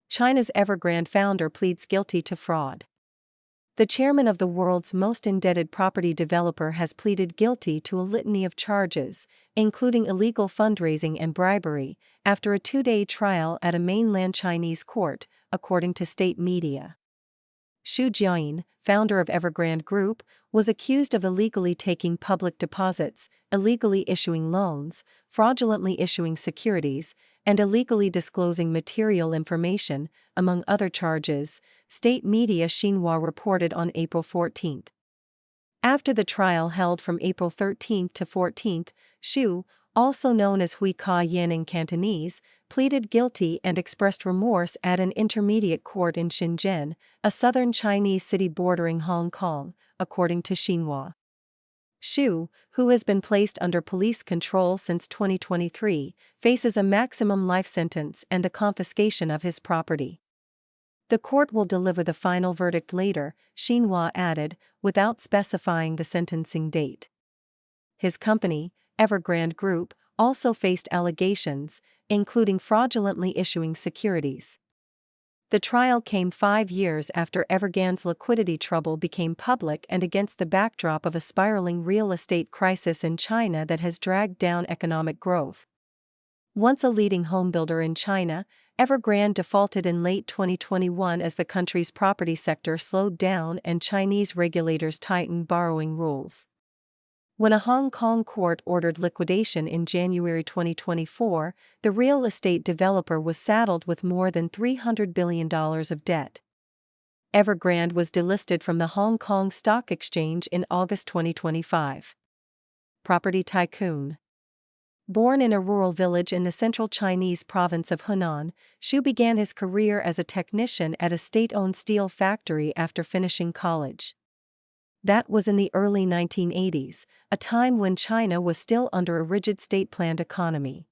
China's Evergrande founder pleads guilty to fraud. The chairman of the world's most indebted property developer has pleaded guilty to a litany of charges, including illegal fundraising and bribery, after a two-day trial at a mainland Chinese court, according to state media. Xu Jiayin, founder of Evergrande Group, was accused of illegally taking public deposits, illegally issuing loans, fraudulently issuing securities, and illegally disclosing material information, among other charges, state media Xinhua reported on April 14. After the trial held from April 13 to 14, Xu, also known as Hui Ka Yin in Cantonese, pleaded guilty and expressed remorse at an intermediate court in Shenzhen, a southern Chinese city bordering Hong Kong, according to Xinhua. Xu, who has been placed under police control since 2023, faces a maximum life sentence and the confiscation of his property. The court will deliver the final verdict later, Xinhua added, without specifying the sentencing date. His company, Evergrande Group, also faced allegations, including fraudulently issuing securities. The trial came 5 years after Evergrande's liquidity trouble became public and against the backdrop of a spiraling real estate crisis in China that has dragged down economic growth. Once a leading homebuilder in China, Evergrande defaulted in late 2021 as the country's property sector slowed down and Chinese regulators tightened borrowing rules. When a Hong Kong court ordered liquidation in January 2024, the real estate developer was saddled with more than $300 billion of debt. Evergrande was delisted from the Hong Kong Stock Exchange in August 2025. Property tycoon. Born in a rural village in the central Chinese province of Hunan, Xu began his career as a technician at a state-owned steel factory after finishing college. That was in the early 1980s, a time when China was still under a rigid state-planned economy.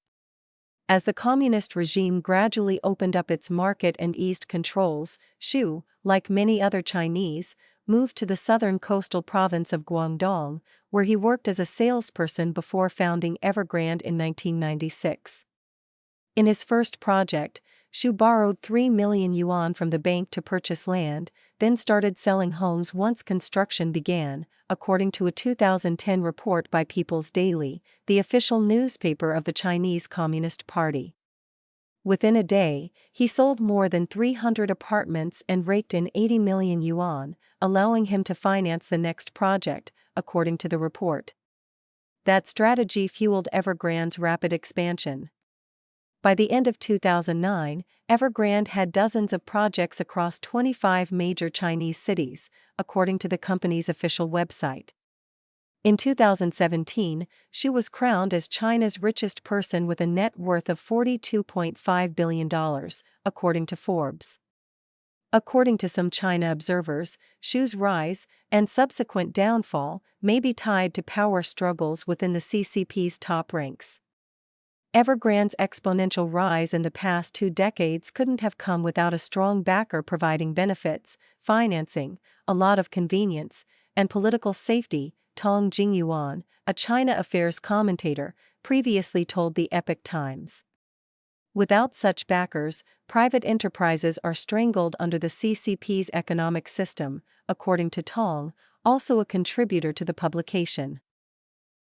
As the communist regime gradually opened up its market and eased controls, Xu, like many other Chinese, moved to the southern coastal province of Guangdong, where he worked as a salesperson before founding Evergrande in 1996. In his first project, Xu borrowed 3 million yuan from the bank to purchase land, then started selling homes once construction began, according to a 2010 report by People's Daily, the official newspaper of the Chinese Communist Party. Within a day, he sold more than 300 apartments and raked in 80 million yuan, allowing him to finance the next project, according to the report. That strategy fueled Evergrande's rapid expansion. By the end of 2009, Evergrande had dozens of projects across 25 major Chinese cities, according to the company's official website. In 2017, she was crowned as China's richest person with a net worth of $42.5 billion, according to Forbes. According to some China observers, Xu's rise and subsequent downfall may be tied to power struggles within the CCP's top ranks. Evergrande's exponential rise in the past 2 decades couldn't have come without a strong backer providing benefits, financing, a lot of convenience, and political safety, Tong Jingyuan, a China affairs commentator, previously told the Epoch Times. Without such backers, private enterprises are strangled under the CCP's economic system, according to Tong, also a contributor to the publication.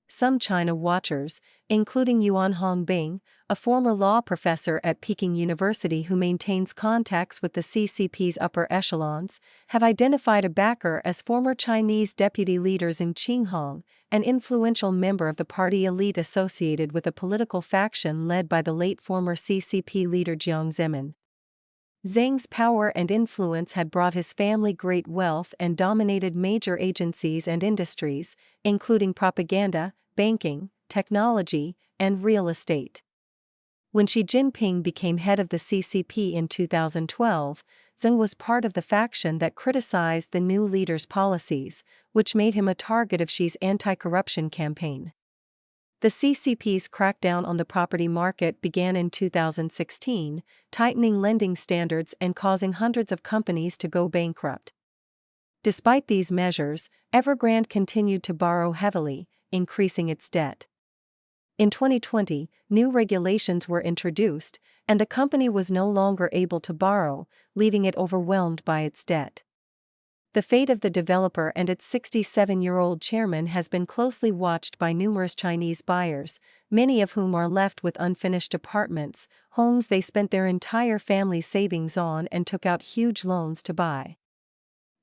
Some China watchers, including Yuan Hongbing, a former law professor at Peking University who maintains contacts with the CCP's upper echelons, have identified a backer as former Chinese deputy leader Zhang Qinghong, an influential member of the party elite associated with a political faction led by the late former CCP leader Jiang Zemin. Zhang's power and influence had brought his family great wealth and dominated major agencies and industries, including propaganda, banking, technology, and real estate. When Xi Jinping became head of the CCP in 2012, Zhang was part of the faction that criticized the new leader's policies, which made him a target of Xi's anti-corruption campaign. The CCP's crackdown on the property market began in 2016, tightening lending standards and causing hundreds of companies to go bankrupt. Despite these measures, Evergrande continued to borrow heavily, increasing its debt. In 2020, new regulations were introduced, and the company was no longer able to borrow, leaving it overwhelmed by its debt. The fate of the developer and its 67-year-old chairman has been closely watched by numerous Chinese buyers, many of whom are left with unfinished apartments, homes they spent their entire family's savings on and took out huge loans to buy.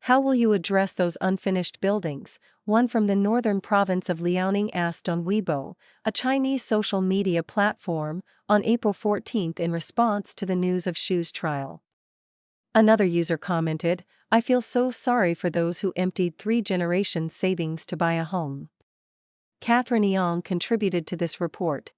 How will you address those unfinished buildings? One from the northern province of Liaoning asked on Weibo, a Chinese social media platform, on April 14 in response to the news of Shu's trial. Another user commented, "I feel so sorry for those who emptied 3 generations' savings to buy a home." Catherine Young contributed to this report.